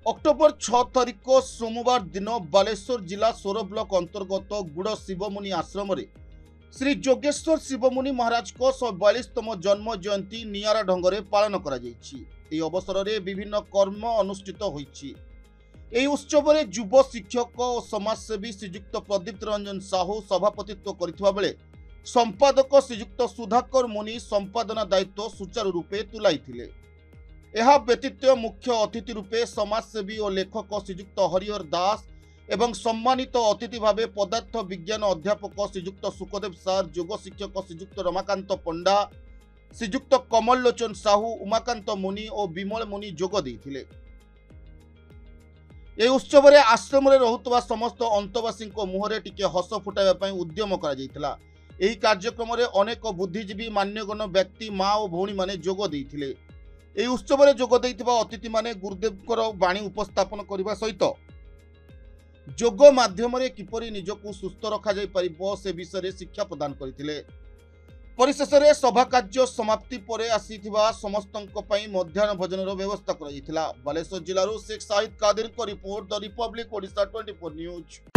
October 6 तारिख सोमवार दिन बालेश्वर जिला सोर ब्लॉक अंतर्गत गुड़ शिवमुनि आश्रम श्री जोगेश्वर शिवमुनि महाराज को 142तम जन्म जयंती नियारा ढंगरे पालन करा जायछि। एही अवसर में विभिन्न कर्म अनुष्ठित होइछि। एही उत्सव में युव शिक्षक और समाजसेवी श्रीजुक्त प्रदीप रंजन साहू सभापतित्व करथिबा बेले संपादक श्रीजुक्त सुधाकर मुनि संपादना दायित्व सुचारू रूपे तुलाइथिले। यह व्यतीत मुख्य अतिथि रूपे समाजसेवी और लेखक श्रीजुक्त हरिहर दास एवं सम्मानित अतिथि भावे पदार्थ विज्ञान अध्यापक श्रीजुक्त सुखदेव सार, योग शिक्षक श्रीजुक्त रमाकांत पंडा, श्रीजुक्त कमल लोचन साहू, उमाकांत मुनि और विमल मुनि जोग देइथिले। यह उत्सव में आश्रम में रहुतबा समस्त अंतवासी मुहरे टिके हस फुटाइबा पई उद्यम करा जायतिला। एही कार्यक्रम में अनेक बुद्धिजीवी मान्यगण्य व्यक्ति माँ और भौणी माने जोग देइथिले। एही उत्सव में जोग देइथिबा अतिथि माने गुरुदेव बाणी उपस्थापन करने सहित योग माध्यम किपरि निजकु सुस्थ रखा जाय परिबो से विषय शिक्षा प्रदान करथिले। परिशेष में सभा कार्य समाप्ति पर आसीथिबा समस्तंक पई मध्याह्न भोजनर व्यवस्था करा जायतिला। बालेश्वर जिल्लारू शेख साहिद कादिर को report, the Republic Odisha 24 news.